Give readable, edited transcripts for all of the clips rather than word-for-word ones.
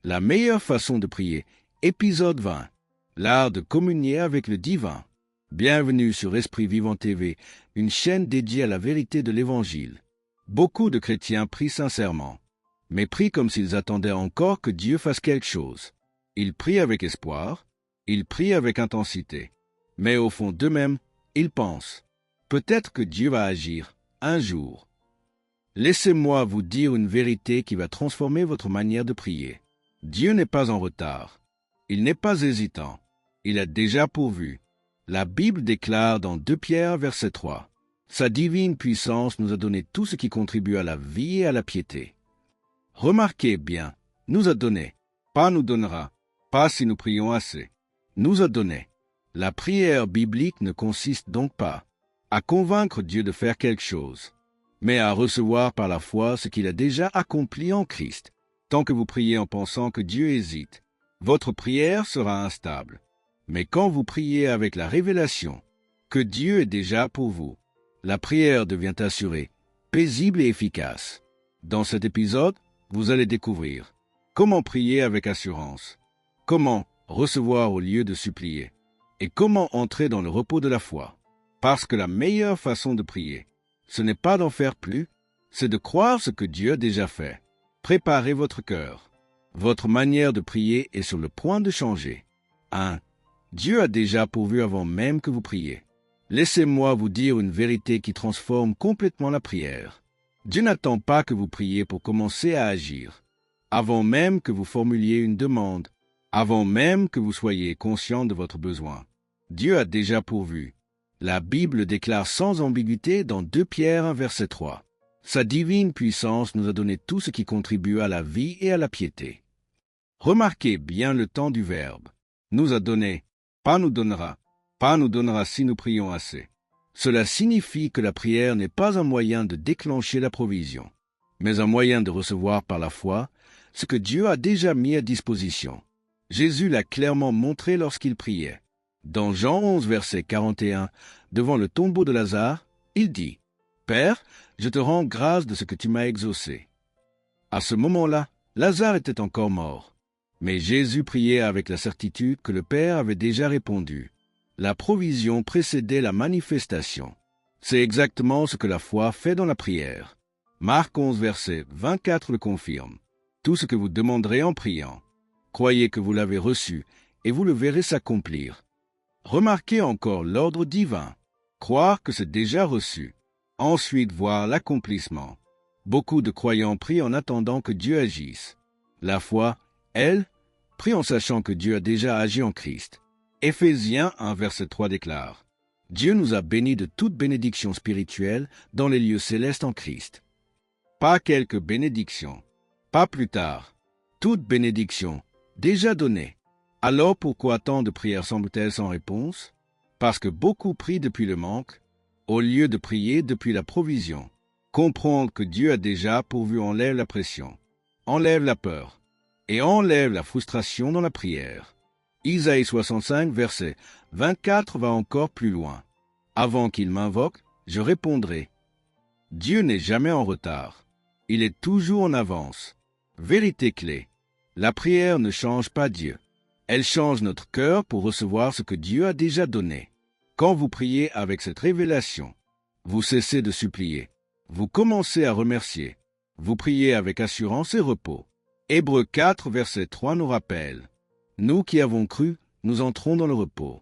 La meilleure façon de prier, épisode 20. L'art de communier avec le divin. Bienvenue sur Esprit Vivant TV, une chaîne dédiée à la vérité de l'Évangile. Beaucoup de chrétiens prient sincèrement, mais prient comme s'ils attendaient encore que Dieu fasse quelque chose. Ils prient avec espoir, ils prient avec intensité, mais au fond d'eux-mêmes, ils pensent « Peut-être que Dieu va agir, un jour ». Laissez-moi vous dire une vérité qui va transformer votre manière de prier. Dieu n'est pas en retard. Il n'est pas hésitant. Il a déjà pourvu. La Bible déclare dans 2 Pierre, verset 3, « Sa divine puissance nous a donné tout ce qui contribue à la vie et à la piété. » Remarquez bien, nous a donné, pas nous donnera, pas si nous prions assez. Nous a donné. La prière biblique ne consiste donc pas à convaincre Dieu de faire quelque chose, mais à recevoir par la foi ce qu'il a déjà accompli en Christ. Tant que vous priez en pensant que Dieu hésite, votre prière sera instable. Mais quand vous priez avec la révélation que Dieu est déjà pour vous, la prière devient assurée, paisible et efficace. Dans cet épisode, vous allez découvrir comment prier avec assurance, comment recevoir au lieu de supplier, et comment entrer dans le repos de la foi. Parce que la meilleure façon de prier, ce n'est pas d'en faire plus, c'est de croire ce que Dieu a déjà fait. Préparez votre cœur. Votre manière de prier est sur le point de changer. 1. Dieu a déjà pourvu avant même que vous priez. Laissez-moi vous dire une vérité qui transforme complètement la prière. Dieu n'attend pas que vous priez pour commencer à agir. Avant même que vous formuliez une demande, avant même que vous soyez conscient de votre besoin, Dieu a déjà pourvu. La Bible déclare sans ambiguïté dans 2 Pierre, verset 3. Sa divine puissance nous a donné tout ce qui contribue à la vie et à la piété. Remarquez bien le temps du verbe. Nous a donné, pas nous donnera si nous prions assez. Cela signifie que la prière n'est pas un moyen de déclencher la provision, mais un moyen de recevoir par la foi ce que Dieu a déjà mis à disposition. Jésus l'a clairement montré lorsqu'il priait. Dans Jean 11, verset 41, devant le tombeau de Lazare, il dit « Père, je te rends grâce de ce que tu m'as exaucé. » À ce moment-là, Lazare était encore mort. Mais Jésus priait avec la certitude que le Père avait déjà répondu. La provision précédait la manifestation. C'est exactement ce que la foi fait dans la prière. Marc 11, verset 24 le confirme. Tout ce que vous demanderez en priant, croyez que vous l'avez reçu et vous le verrez s'accomplir. Remarquez encore l'ordre divin. Croire que c'est déjà reçu. Ensuite voir l'accomplissement. Beaucoup de croyants prient en attendant que Dieu agisse. La foi, elle, prie en sachant que Dieu a déjà agi en Christ. Éphésiens 1, verset 3 déclare « Dieu nous a bénis de toute bénédiction spirituelle dans les lieux célestes en Christ. » Pas quelques bénédictions, pas plus tard. Toute bénédiction, déjà donnée. Alors pourquoi tant de prières semblent-elles sans réponse? Parce que beaucoup prient depuis le manque, au lieu de prier depuis la provision. Comprendre que Dieu a déjà pourvu enlève la pression, enlève la peur, et enlève la frustration dans la prière. Isaïe 65, verset 24 va encore plus loin. Avant qu'il m'invoque, je répondrai. Dieu n'est jamais en retard. Il est toujours en avance. Vérité clé. La prière ne change pas Dieu. Elle change notre cœur pour recevoir ce que Dieu a déjà donné. Quand vous priez avec cette révélation, vous cessez de supplier. Vous commencez à remercier. Vous priez avec assurance et repos. Hébreux 4, verset 3 nous rappelle « Nous qui avons cru, nous entrons dans le repos. »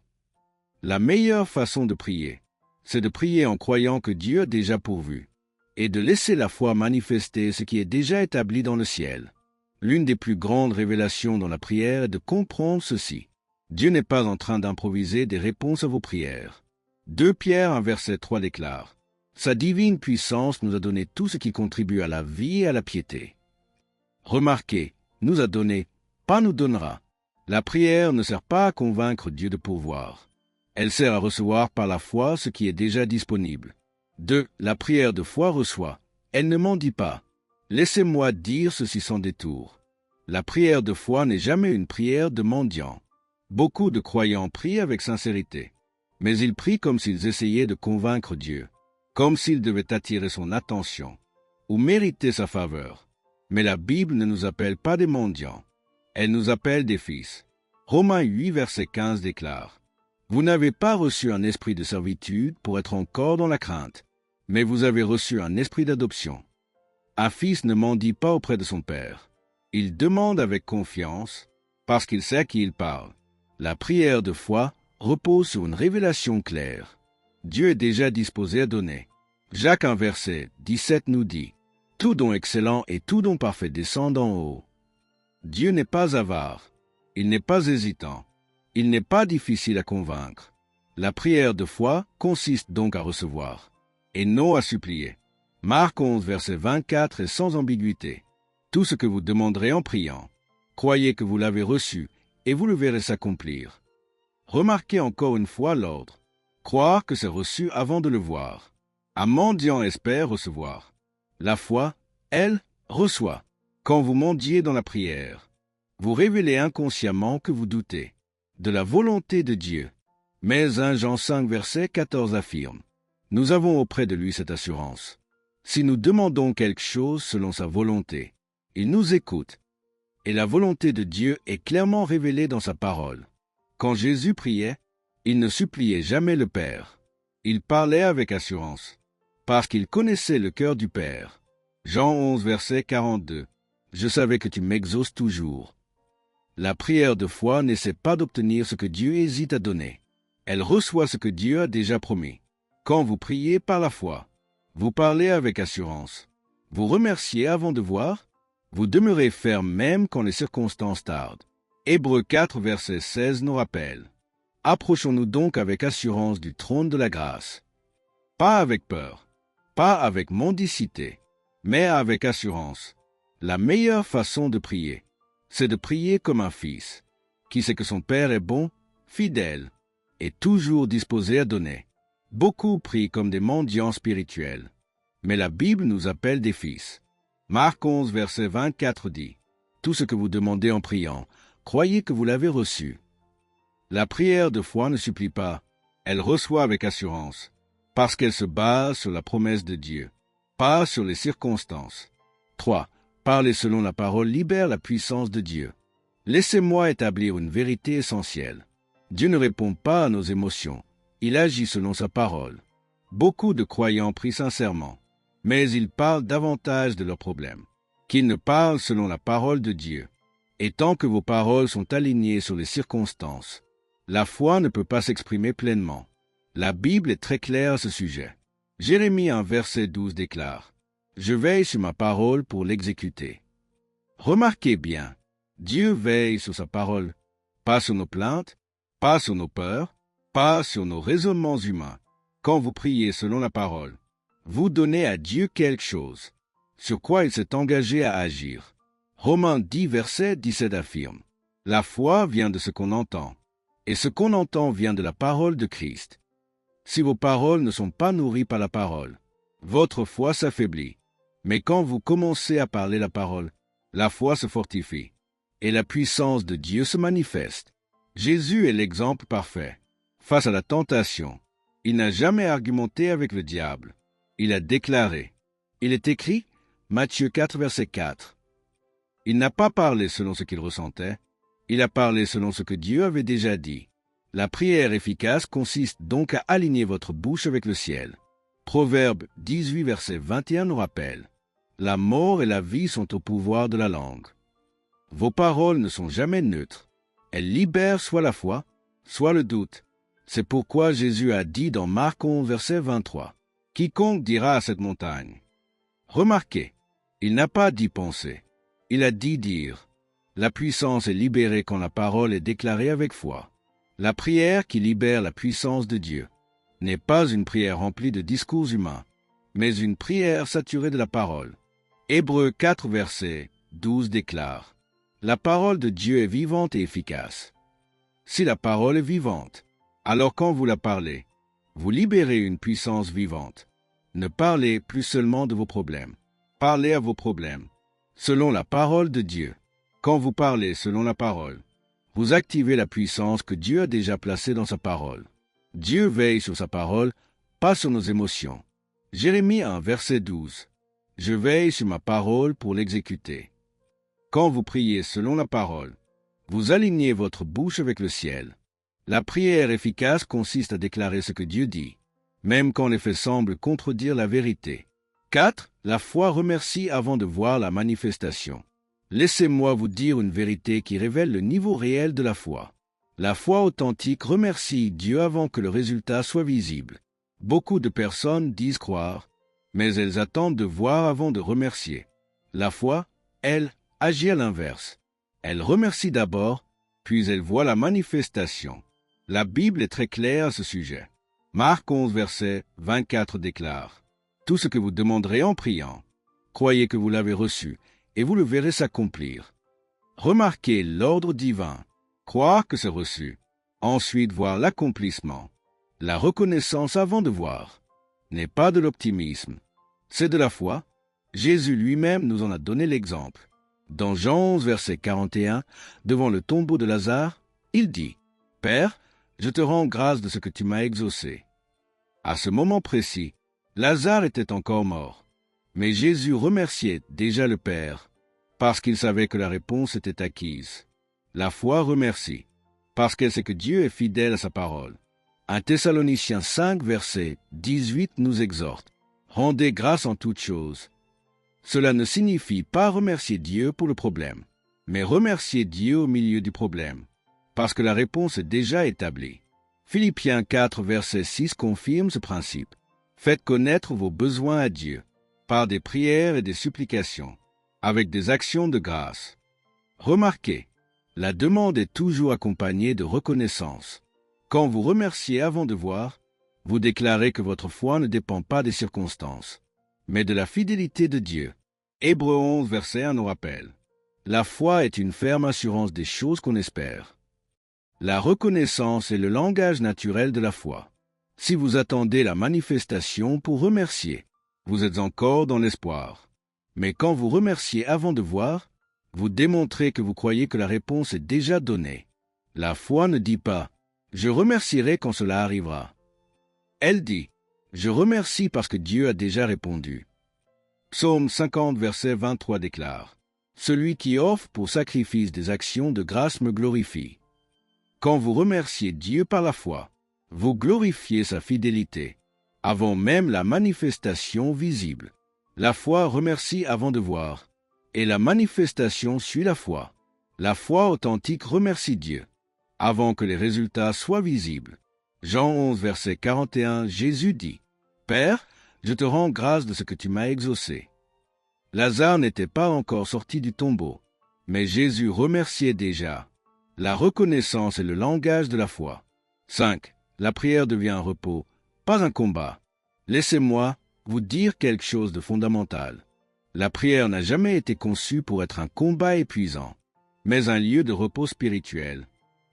La meilleure façon de prier, c'est de prier en croyant que Dieu a déjà pourvu, et de laisser la foi manifester ce qui est déjà établi dans le ciel. L'une des plus grandes révélations dans la prière est de comprendre ceci. Dieu n'est pas en train d'improviser des réponses à vos prières. 2 Pierre 1, verset 3 déclare « Sa divine puissance nous a donné tout ce qui contribue à la vie et à la piété. » Remarquez, nous a donné, pas nous donnera. La prière ne sert pas à convaincre Dieu de pourvoir. Elle sert à recevoir par la foi ce qui est déjà disponible. 2. La prière de foi reçoit. Elle ne mendie pas. Laissez-moi dire ceci sans détour. La prière de foi n'est jamais une prière de mendiant. Beaucoup de croyants prient avec sincérité, mais ils prient comme s'ils essayaient de convaincre Dieu, comme s'ils devaient attirer son attention ou mériter sa faveur. Mais la Bible ne nous appelle pas des mendiants. Elle nous appelle des fils. Romains 8, verset 15 déclare: « Vous n'avez pas reçu un esprit de servitude pour être encore dans la crainte, mais vous avez reçu un esprit d'adoption. » Un fils ne mendie pas auprès de son père. Il demande avec confiance, parce qu'il sait à qui il parle. La prière de foi repose sur une révélation claire. Dieu est déjà disposé à donner. Jacques 1, verset 17 nous dit: « Tout don excellent et tout don parfait descend d'en haut. » Dieu n'est pas avare. Il n'est pas hésitant. Il n'est pas difficile à convaincre. La prière de foi consiste donc à recevoir, et non à supplier. Marc 11, verset 24 est sans ambiguïté. Tout ce que vous demanderez en priant, croyez que vous l'avez reçu, et vous le verrez s'accomplir. Remarquez encore une fois l'ordre. Croire que c'est reçu avant de le voir. Un mendiant espère recevoir. La foi, elle, reçoit. Quand vous mendiez dans la prière, vous révélez inconsciemment que vous doutez de la volonté de Dieu. Mais 1 Jean 5, verset 14 affirme: « Nous avons auprès de lui cette assurance. Si nous demandons quelque chose selon sa volonté, il nous écoute. » Et la volonté de Dieu est clairement révélée dans sa parole. Quand Jésus priait, il ne suppliait jamais le Père. Il parlait avec assurance, parce qu'il connaissait le cœur du Père. Jean 11, verset 42. « Je savais que tu m'exauces toujours. » La prière de foi n'essaie pas d'obtenir ce que Dieu hésite à donner. Elle reçoit ce que Dieu a déjà promis. Quand vous priez par la foi, vous parlez avec assurance. Vous remerciez avant de voir. Vous demeurez ferme même quand les circonstances tardent. Hébreux 4, verset 16 nous rappelle: « Approchons-nous donc avec assurance du trône de la grâce. » Pas avec peur, pas avec mendicité, mais avec assurance. La meilleure façon de prier, c'est de prier comme un fils, qui sait que son Père est bon, fidèle, et toujours disposé à donner. Beaucoup prient comme des mendiants spirituels, mais la Bible nous appelle des fils. Marc 11, verset 24 dit: « Tout ce que vous demandez en priant, croyez que vous l'avez reçu. » La prière de foi ne supplie pas, elle reçoit avec assurance, parce qu'elle se base sur la promesse de Dieu, pas sur les circonstances. 3. Parler selon la parole libère la puissance de Dieu. Laissez-moi établir une vérité essentielle. Dieu ne répond pas à nos émotions, il agit selon sa parole. Beaucoup de croyants prient sincèrement, mais ils parlent davantage de leurs problèmes qu'ils ne parlent selon la parole de Dieu. Et tant que vos paroles sont alignées sur les circonstances, la foi ne peut pas s'exprimer pleinement. La Bible est très claire à ce sujet. Jérémie 1, verset 12 déclare: « Je veille sur ma parole pour l'exécuter. » Remarquez bien, Dieu veille sur sa parole, pas sur nos plaintes, pas sur nos peurs, pas sur nos raisonnements humains. Quand vous priez selon la parole, vous donnez à Dieu quelque chose, sur quoi il s'est engagé à agir. Romains 10, verset 17 affirme: « La foi vient de ce qu'on entend, et ce qu'on entend vient de la parole de Christ. » Si vos paroles ne sont pas nourries par la parole, votre foi s'affaiblit. Mais quand vous commencez à parler la parole, la foi se fortifie, et la puissance de Dieu se manifeste. Jésus est l'exemple parfait. Face à la tentation, il n'a jamais argumenté avec le diable. Il a déclaré. Il est écrit, Matthieu 4, verset 4. Il n'a pas parlé selon ce qu'il ressentait, il a parlé selon ce que Dieu avait déjà dit. La prière efficace consiste donc à aligner votre bouche avec le ciel. Proverbe 18, verset 21 nous rappelle: « La mort et la vie sont au pouvoir de la langue. » Vos paroles ne sont jamais neutres. Elles libèrent soit la foi, soit le doute. C'est pourquoi Jésus a dit dans Marc 11, verset 23, « Quiconque dira à cette montagne. » Remarquez, il n'a pas dit penser, il a dit dire. La puissance est libérée quand la parole est déclarée avec foi. La prière qui libère la puissance de Dieu n'est pas une prière remplie de discours humains, mais une prière saturée de la parole. Hébreux 4, verset 12 déclare: « La parole de Dieu est vivante et efficace. » Si la parole est vivante, alors quand vous la parlez, vous libérez une puissance vivante. Ne parlez plus seulement de vos problèmes. Parlez à vos problèmes, selon la parole de Dieu. Quand vous parlez selon la parole, vous activez la puissance que Dieu a déjà placée dans sa parole. Dieu veille sur sa parole, pas sur nos émotions. Jérémie 1, verset 12. « Je veille sur ma parole pour l'exécuter. » Quand vous priez selon la parole, Vous alignez votre bouche avec le ciel. La prière efficace consiste à déclarer ce que Dieu dit, même quand les faits semblent contredire la vérité. 4. La foi remercie avant de voir la manifestation. Laissez-moi vous dire une vérité qui révèle le niveau réel de la foi. La foi authentique remercie Dieu avant que le résultat soit visible. Beaucoup de personnes disent croire, mais elles attendent de voir avant de remercier. La foi, elle, agit à l'inverse. Elle remercie d'abord, puis elle voit la manifestation. La Bible est très claire à ce sujet. Marc 11, verset 24 déclare « Tout ce que vous demanderez en priant, croyez que vous l'avez reçu, et vous le verrez s'accomplir. » Remarquez l'ordre divin. Croire que c'est reçu. Ensuite voir l'accomplissement. La reconnaissance avant de voir n'est pas de l'optimisme. C'est de la foi. Jésus lui-même nous en a donné l'exemple. Dans Jean 11, verset 41, devant le tombeau de Lazare, il dit « Père, je te rends grâce de ce que tu m'as exaucé. » À ce moment précis, Lazare était encore mort. Mais Jésus remerciait déjà le Père, parce qu'il savait que la réponse était acquise. La foi remercie, parce qu'elle sait que Dieu est fidèle à sa parole. 1 Thessaloniciens 5, verset 18 nous exhorte « Rendez grâce en toutes choses. » Cela ne signifie pas remercier Dieu pour le problème, mais remercier Dieu au milieu du problème, parce que la réponse est déjà établie. Philippiens 4, verset 6 confirme ce principe. Faites connaître vos besoins à Dieu, par des prières et des supplications, avec des actions de grâce. Remarquez, la demande est toujours accompagnée de reconnaissance. Quand vous remerciez avant de voir, vous déclarez que votre foi ne dépend pas des circonstances, mais de la fidélité de Dieu. Hébreux 11, verset 1 nous rappelle. La foi est une ferme assurance des choses qu'on espère. La reconnaissance est le langage naturel de la foi. Si vous attendez la manifestation pour remercier, vous êtes encore dans l'espoir. Mais quand vous remerciez avant de voir, vous démontrez que vous croyez que la réponse est déjà donnée. La foi ne dit pas « Je remercierai quand cela arrivera ». Elle dit « Je remercie parce que Dieu a déjà répondu ». Psaume 50, verset 23 déclare « Celui qui offre pour sacrifice des actions de grâce me glorifie ». Quand vous remerciez Dieu par la foi, vous glorifiez sa fidélité, avant même la manifestation visible. La foi remercie avant de voir, et la manifestation suit la foi. La foi authentique remercie Dieu, avant que les résultats soient visibles. Jean 11, verset 41, Jésus dit « Père, je te rends grâce de ce que tu m'as exaucé. » Lazare n'était pas encore sorti du tombeau, mais Jésus remerciait déjà. La reconnaissance est le langage de la foi. 5. La prière devient un repos, pas un combat. Laissez-moi vous dire quelque chose de fondamental. La prière n'a jamais été conçue pour être un combat épuisant, mais un lieu de repos spirituel.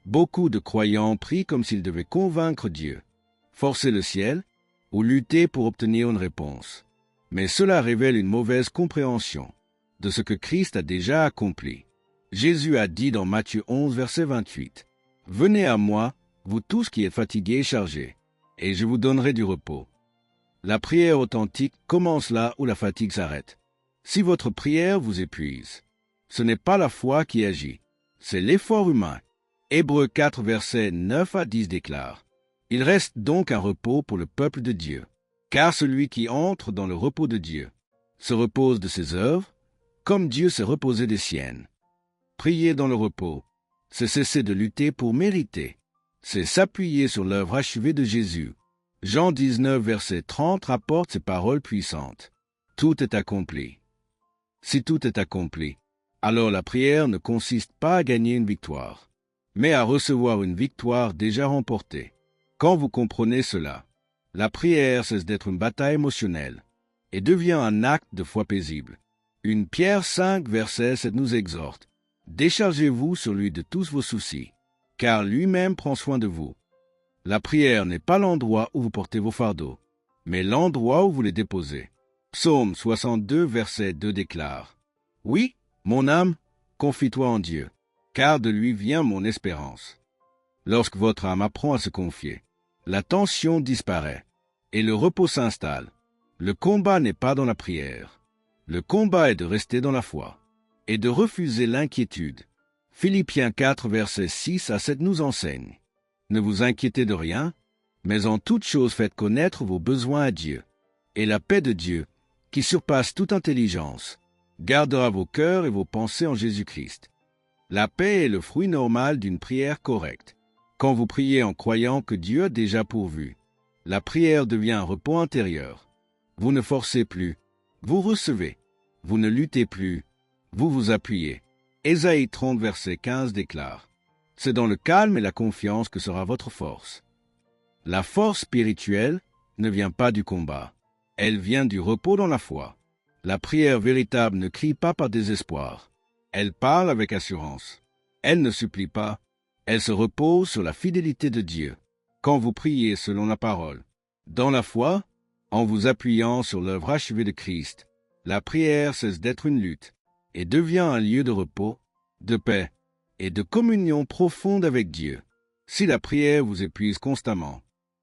Beaucoup de croyants prient comme s'ils devaient convaincre Dieu, forcer le ciel ou lutter pour obtenir une réponse. Mais cela révèle une mauvaise compréhension de ce que Christ a déjà accompli. Jésus a dit dans Matthieu 11, verset 28, « Venez à moi, vous tous qui êtes fatigués et chargés, et je vous donnerai du repos. » La prière authentique commence là où la fatigue s'arrête. Si votre prière vous épuise, ce n'est pas la foi qui agit, c'est l'effort humain. Hébreux 4, versets 9 à 10 déclare, « Il reste donc un repos pour le peuple de Dieu, car celui qui entre dans le repos de Dieu se repose de ses œuvres, comme Dieu s'est reposé des siennes. » Prier dans le repos, c'est cesser de lutter pour mériter, c'est s'appuyer sur l'œuvre achevée de Jésus. Jean 19, verset 30 rapporte ces paroles puissantes. Tout est accompli. Si tout est accompli, alors la prière ne consiste pas à gagner une victoire, mais à recevoir une victoire déjà remportée. Quand vous comprenez cela, la prière cesse d'être une bataille émotionnelle et devient un acte de foi paisible. 1 Pierre 5, verset 7 nous exhorte. Déchargez-vous sur lui de tous vos soucis, car lui-même prend soin de vous. La prière n'est pas l'endroit où vous portez vos fardeaux, mais l'endroit où vous les déposez. Psaume 62, verset 2 déclare « Oui, mon âme, confie-toi en Dieu, car de lui vient mon espérance. » Lorsque votre âme apprend à se confier, la tension disparaît et le repos s'installe. Le combat n'est pas dans la prière. Le combat est de rester dans la foi et de refuser l'inquiétude. Philippiens 4, versets 6 à 7 nous enseigne. Ne vous inquiétez de rien, mais en toute chose faites connaître vos besoins à Dieu. Et la paix de Dieu, qui surpasse toute intelligence, gardera vos cœurs et vos pensées en Jésus-Christ. La paix est le fruit normal d'une prière correcte. Quand vous priez en croyant que Dieu a déjà pourvu, la prière devient un repos intérieur. Vous ne forcez plus, vous recevez. Vous ne luttez plus, vous vous appuyez. Ésaïe 30, verset 15 déclare « C'est dans le calme et la confiance que sera votre force. » La force spirituelle ne vient pas du combat. Elle vient du repos dans la foi. La prière véritable ne crie pas par désespoir. Elle parle avec assurance. Elle ne supplie pas. Elle se repose sur la fidélité de Dieu. Quand vous priez selon la parole, dans la foi, en vous appuyant sur l'œuvre achevée de Christ, la prière cesse d'être une lutte et devient un lieu de repos, de paix et de communion profonde avec Dieu. Si la prière vous épuise constamment,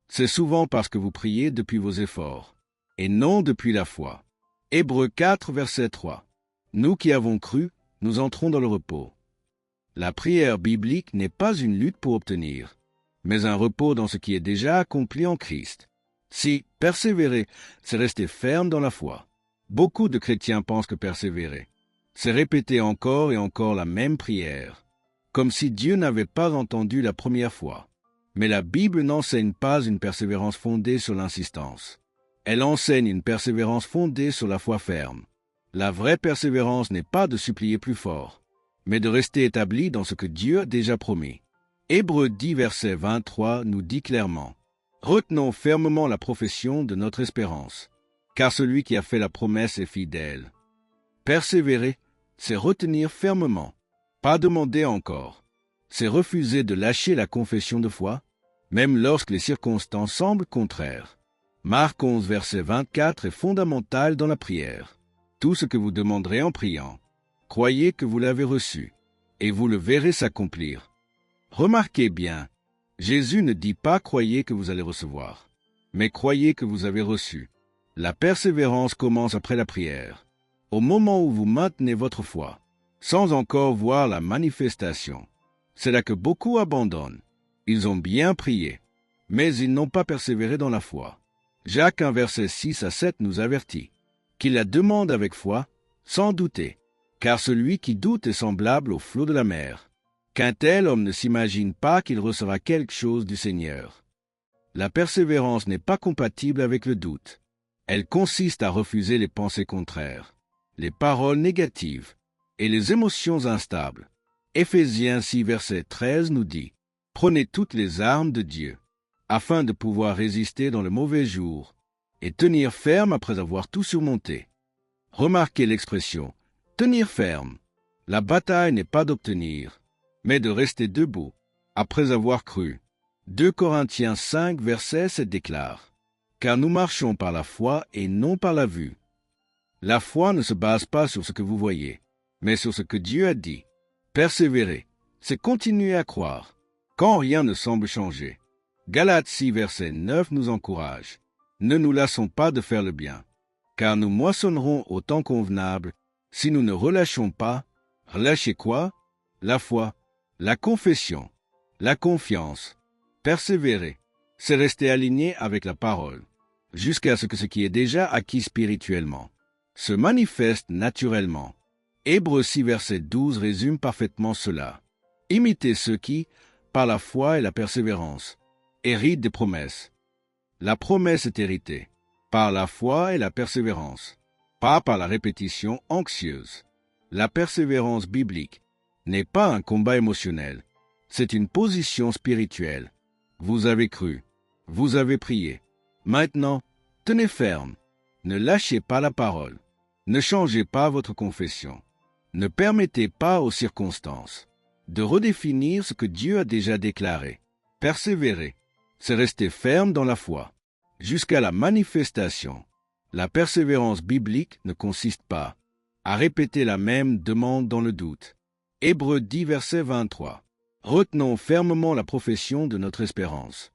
c'est souvent parce que vous priez depuis vos efforts et non depuis la foi. Hébreux 4, verset 3. Nous qui avons cru, nous entrons dans le repos. La prière biblique n'est pas une lutte pour obtenir, mais un repos dans ce qui est déjà accompli en Christ. Si persévérer, c'est rester ferme dans la foi. Beaucoup de chrétiens pensent que persévérer, c'est répéter encore et encore la même prière, comme si Dieu n'avait pas entendu la première fois. Mais la Bible n'enseigne pas une persévérance fondée sur l'insistance. Elle enseigne une persévérance fondée sur la foi ferme. La vraie persévérance n'est pas de supplier plus fort, mais de rester établi dans ce que Dieu a déjà promis. Hébreux 10, verset 23 nous dit clairement « Retenons fermement la profession de notre espérance, car celui qui a fait la promesse est fidèle. » Persévérer, c'est retenir fermement, pas demander encore. C'est refuser de lâcher la confession de foi, même lorsque les circonstances semblent contraires. Marc 11, verset 24 est fondamental dans la prière. Tout ce que vous demanderez en priant, croyez que vous l'avez reçu, et vous le verrez s'accomplir. Remarquez bien, Jésus ne dit pas « croyez que vous allez recevoir », mais « croyez que vous avez reçu ». La persévérance commence après la prière, au moment où vous maintenez votre foi, sans encore voir la manifestation. C'est là que beaucoup abandonnent. Ils ont bien prié, mais ils n'ont pas persévéré dans la foi. Jacques 1, verset 6 à 7 nous avertit qu'il la demande avec foi, sans douter, car celui qui doute est semblable au flot de la mer. Qu'un tel homme ne s'imagine pas qu'il recevra quelque chose du Seigneur. La persévérance n'est pas compatible avec le doute. Elle consiste à refuser les pensées contraires, les paroles négatives et les émotions instables. Éphésiens 6, verset 13 nous dit « Prenez toutes les armes de Dieu, afin de pouvoir résister dans le mauvais jour et tenir ferme après avoir tout surmonté. » Remarquez l'expression « tenir ferme ». La bataille n'est pas d'obtenir, mais de rester debout après avoir cru. 2 Corinthiens 5, verset 7 déclare « Car nous marchons par la foi et non par la vue. » La foi ne se base pas sur ce que vous voyez, mais sur ce que Dieu a dit. Persévérer, c'est continuer à croire, quand rien ne semble changer. Galates 6, verset 9 nous encourage. Ne nous lassons pas de faire le bien, car nous moissonnerons au temps convenable si nous ne relâchons pas. Relâcher quoi? La foi, la confession, la confiance. Persévérer, c'est rester aligné avec la parole, jusqu'à ce que ce qui est déjà acquis spirituellement se manifeste naturellement. Hébreux 6, verset 12 résume parfaitement cela. Imitez ceux qui, par la foi et la persévérance, héritent des promesses. La promesse est héritée par la foi et la persévérance, pas par la répétition anxieuse. La persévérance biblique n'est pas un combat émotionnel, c'est une position spirituelle. Vous avez cru, vous avez prié. Maintenant, tenez ferme, ne lâchez pas la parole, ne changez pas votre confession. Ne permettez pas aux circonstances de redéfinir ce que Dieu a déjà déclaré. Persévérer, c'est rester ferme dans la foi, jusqu'à la manifestation. La persévérance biblique ne consiste pas à répéter la même demande dans le doute. Hébreux 10, verset 23. Retenons fermement la profession de notre espérance.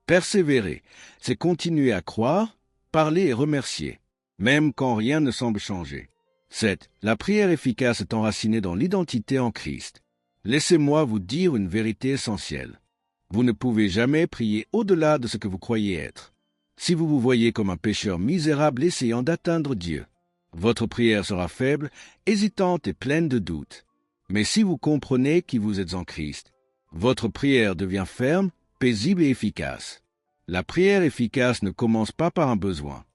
Persévérer, c'est continuer à croire, parler et remercier, même quand rien ne semble changer. 7. La prière efficace est enracinée dans l'identité en Christ. Laissez-moi vous dire une vérité essentielle. Vous ne pouvez jamais prier au-delà de ce que vous croyez être. Si vous vous voyez comme un pécheur misérable essayant d'atteindre Dieu, votre prière sera faible, hésitante et pleine de doutes. Mais si vous comprenez qui vous êtes en Christ, votre prière devient ferme, paisible et efficace. La prière efficace ne commence pas par un besoin.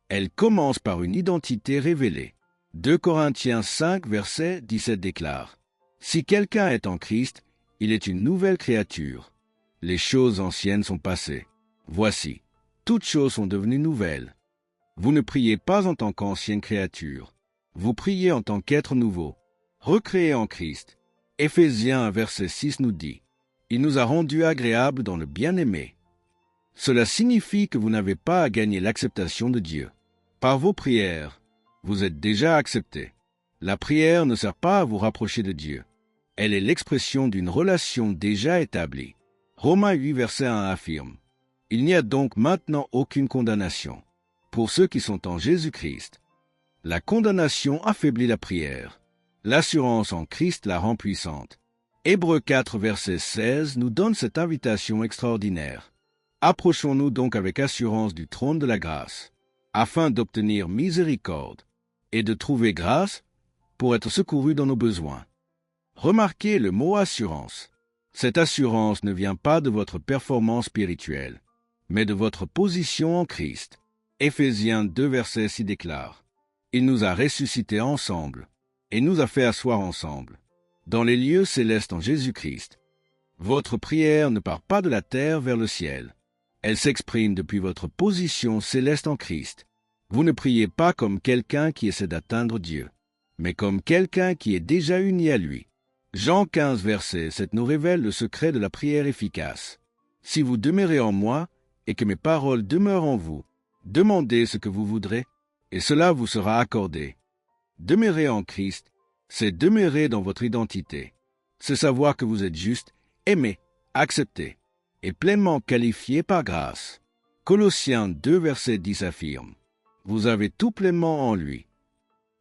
Elle commence par une identité révélée. 2 Corinthiens 5, verset 17 déclare « Si quelqu'un est en Christ, il est une nouvelle créature. Les choses anciennes sont passées. Voici, toutes choses sont devenues nouvelles. » Vous ne priez pas en tant qu'ancienne créature. Vous priez en tant qu'être nouveau, recréé en Christ. Éphésiens 1, verset 6 nous dit « Il nous a rendus agréables dans le bien-aimé. » Cela signifie que vous n'avez pas à gagner l'acceptation de Dieu. Par vos prières, vous êtes déjà accepté. La prière ne sert pas à vous rapprocher de Dieu. Elle est l'expression d'une relation déjà établie. Romains 8, verset 1 affirme « Il n'y a donc maintenant aucune condamnation pour ceux qui sont en Jésus-Christ. » La condamnation affaiblit la prière. L'assurance en Christ la rend puissante. Hébreux 4, verset 16 nous donne cette invitation extraordinaire. Approchons-nous donc avec assurance du trône de la grâce, afin d'obtenir miséricorde et de trouver grâce pour être secourus dans nos besoins. Remarquez le mot assurance. Cette assurance ne vient pas de votre performance spirituelle, mais de votre position en Christ. Éphésiens 2, verset 6 déclare « Il nous a ressuscités ensemble et nous a fait asseoir ensemble, dans les lieux célestes en Jésus-Christ. » Votre prière ne part pas de la terre vers le ciel. Elle s'exprime depuis votre position céleste en Christ. Vous ne priez pas comme quelqu'un qui essaie d'atteindre Dieu, mais comme quelqu'un qui est déjà uni à lui. Jean 15, verset 7 nous révèle le secret de la prière efficace. « Si vous demeurez en moi et que mes paroles demeurent en vous, demandez ce que vous voudrez, et cela vous sera accordé. » Demeurer en Christ, c'est demeurer dans votre identité. C'est savoir que vous êtes juste, aimé, accepté et pleinement qualifié par grâce. Colossiens 2, verset 10 affirme « Vous avez tout pleinement en lui. »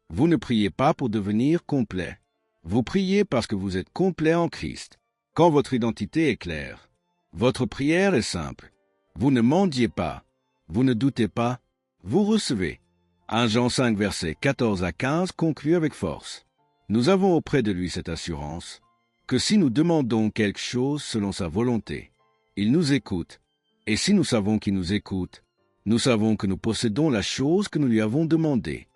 Vous ne priez pas pour devenir complet. Vous priez parce que vous êtes complet en Christ. Quand votre identité est claire, votre prière est simple. Vous ne mendiez pas. Vous ne doutez pas, vous recevez. 1 Jean 5, versets 14 à 15 conclut avec force. Nous avons auprès de lui cette assurance, que si nous demandons quelque chose selon sa volonté, il nous écoute. Et si nous savons qu'il nous écoute, nous savons que nous possédons la chose que nous lui avons demandée.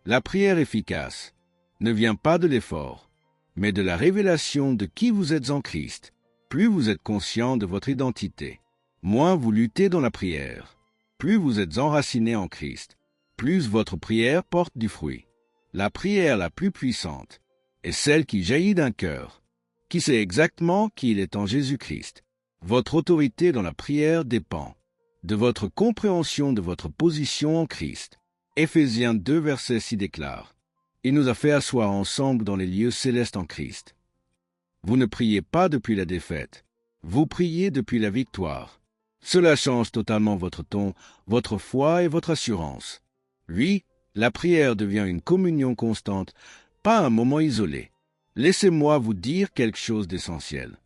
La prière efficace ne vient pas de l'effort, mais de la révélation de qui vous êtes en Christ. Plus vous êtes conscient de votre identité, moins vous luttez dans la prière. Plus vous êtes enraciné en Christ, plus votre prière porte du fruit. La prière la plus puissante est celle qui jaillit d'un cœur, qui sait exactement qui il est en Jésus-Christ. Votre autorité dans la prière dépend de votre compréhension de votre position en Christ. Éphésiens 2, verset 6 déclare « Il nous a fait asseoir ensemble dans les lieux célestes en Christ. » Vous ne priez pas depuis la défaite, vous priez depuis la victoire. Cela change totalement votre ton, votre foi et votre assurance. Oui, la prière devient une communion constante, pas un moment isolé. Laissez-moi vous dire quelque chose d'essentiel.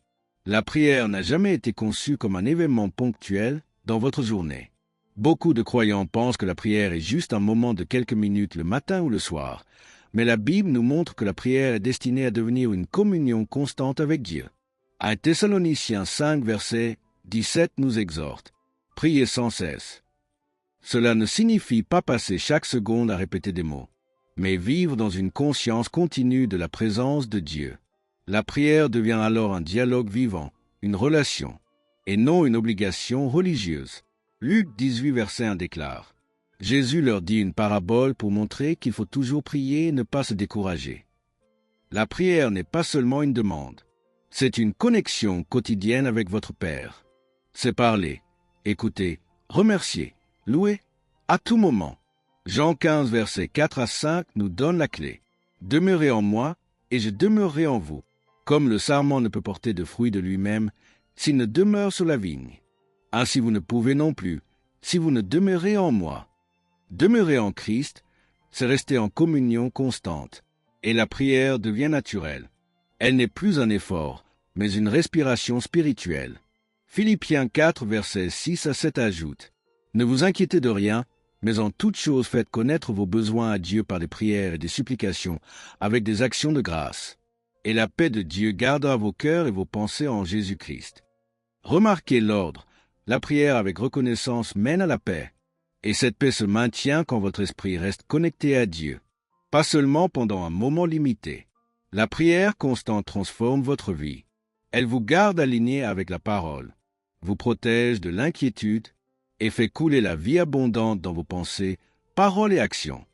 La prière n'a jamais été conçue comme un événement ponctuel dans votre journée. Beaucoup de croyants pensent que la prière est juste un moment de quelques minutes le matin ou le soir, mais la Bible nous montre que la prière est destinée à devenir une communion constante avec Dieu. 1 Thessaloniciens 5, verset 17 nous exhorte « Priez sans cesse ». Cela ne signifie pas passer chaque seconde à répéter des mots, mais vivre dans une conscience continue de la présence de Dieu. La prière devient alors un dialogue vivant, une relation, et non une obligation religieuse. Luc 18, verset 1 déclare « Jésus leur dit une parabole pour montrer qu'il faut toujours prier et ne pas se décourager. La prière n'est pas seulement une demande, c'est une connexion quotidienne avec votre Père. C'est parler, écouter, remercier, louer, à tout moment. Jean 15, versets 4 à 5 nous donne la clé. « Demeurez en moi, et je demeurerai en vous. Comme le sarment ne peut porter de fruits de lui-même s'il ne demeure sur la vigne. Ainsi vous ne pouvez non plus, si vous ne demeurez en moi. » Demeurer en Christ, c'est rester en communion constante, et la prière devient naturelle. Elle n'est plus un effort, mais une respiration spirituelle. Philippiens 4, versets 6 à 7 ajoute: Ne vous inquiétez de rien, mais en toute chose faites connaître vos besoins à Dieu par des prières et des supplications, avec des actions de grâce. Et la paix de Dieu gardera vos cœurs et vos pensées en Jésus-Christ. Remarquez l'ordre. La prière avec reconnaissance mène à la paix. Et cette paix se maintient quand votre esprit reste connecté à Dieu. Pas seulement pendant un moment limité. La prière constante transforme votre vie. Elle vous garde aligné avec la parole, vous protège de l'inquiétude et fait couler la vie abondante dans vos pensées, paroles et actions.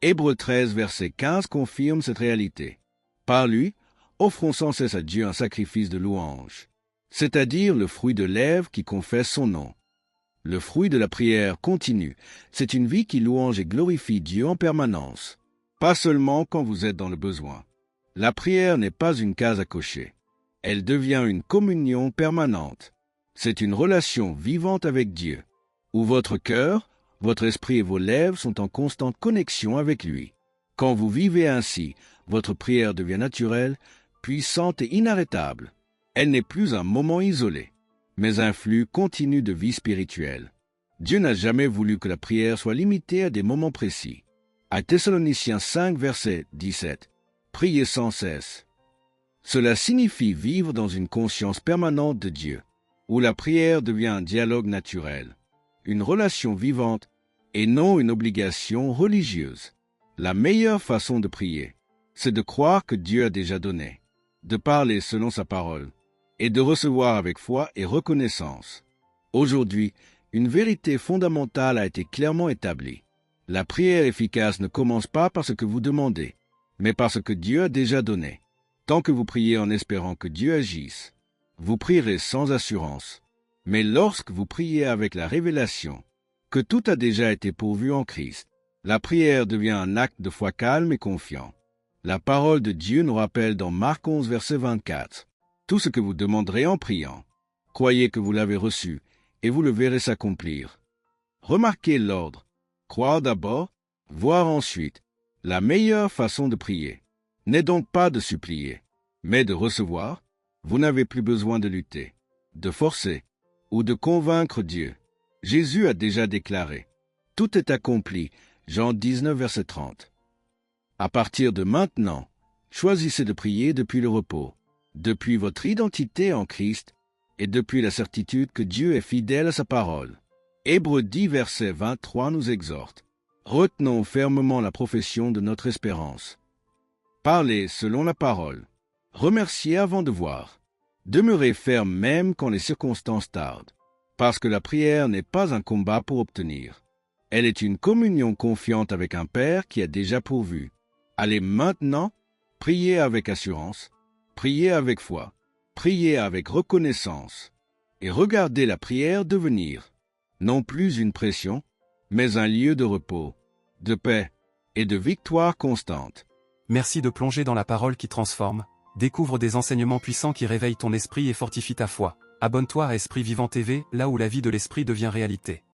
Hébreux 13, verset 15 confirme cette réalité. Par lui, offrons sans cesse à Dieu un sacrifice de louange, c'est-à-dire le fruit de lèvres qui confesse son nom. Le fruit de la prière continue, c'est une vie qui louange et glorifie Dieu en permanence, pas seulement quand vous êtes dans le besoin. La prière n'est pas une case à cocher. Elle devient une communion permanente. C'est une relation vivante avec Dieu, où votre cœur, votre esprit et vos lèvres sont en constante connexion avec lui. Quand vous vivez ainsi, votre prière devient naturelle, puissante et inarrêtable. Elle n'est plus un moment isolé, mais un flux continu de vie spirituelle. Dieu n'a jamais voulu que la prière soit limitée à des moments précis. À Thessaloniciens 5, verset 17, « Priez sans cesse ». Cela signifie vivre dans une conscience permanente de Dieu, où la prière devient un dialogue naturel, une relation vivante et non une obligation religieuse. La meilleure façon de prier, c'est de croire que Dieu a déjà donné, de parler selon sa parole et de recevoir avec foi et reconnaissance. Aujourd'hui, une vérité fondamentale a été clairement établie. La prière efficace ne commence pas par ce que vous demandez, mais par ce que Dieu a déjà donné. Tant que vous priez en espérant que Dieu agisse, vous prierez sans assurance. Mais lorsque vous priez avec la révélation que tout a déjà été pourvu en Christ, la prière devient un acte de foi calme et confiant. La parole de Dieu nous rappelle dans Marc 11, verset 24, « Tout ce que vous demanderez en priant, croyez que vous l'avez reçu, et vous le verrez s'accomplir. » Remarquez l'ordre. Croire d'abord, voir ensuite. La meilleure façon de prier n'est donc pas de supplier, mais de recevoir. Vous n'avez plus besoin de lutter, de forcer ou de convaincre Dieu. Jésus a déjà déclaré « Tout est accompli » Jean 19, verset 30. À partir de maintenant, choisissez de prier depuis le repos, depuis votre identité en Christ et depuis la certitude que Dieu est fidèle à sa parole. Hébreux 10, verset 23 nous exhorte « Retenons fermement la profession de notre espérance. » Parlez selon la parole. Remerciez avant de voir. Demeurez ferme même quand les circonstances tardent, parce que la prière n'est pas un combat pour obtenir. Elle est une communion confiante avec un Père qui a déjà pourvu. Allez maintenant, priez avec assurance, priez avec foi, priez avec reconnaissance, et regardez la prière devenir, non plus une pression, mais un lieu de repos, de paix et de victoire constante. Merci de plonger dans la parole qui transforme. Découvre des enseignements puissants qui réveillent ton esprit et fortifient ta foi. Abonne-toi à Esprit Vivant TV, là où la vie de l'esprit devient réalité.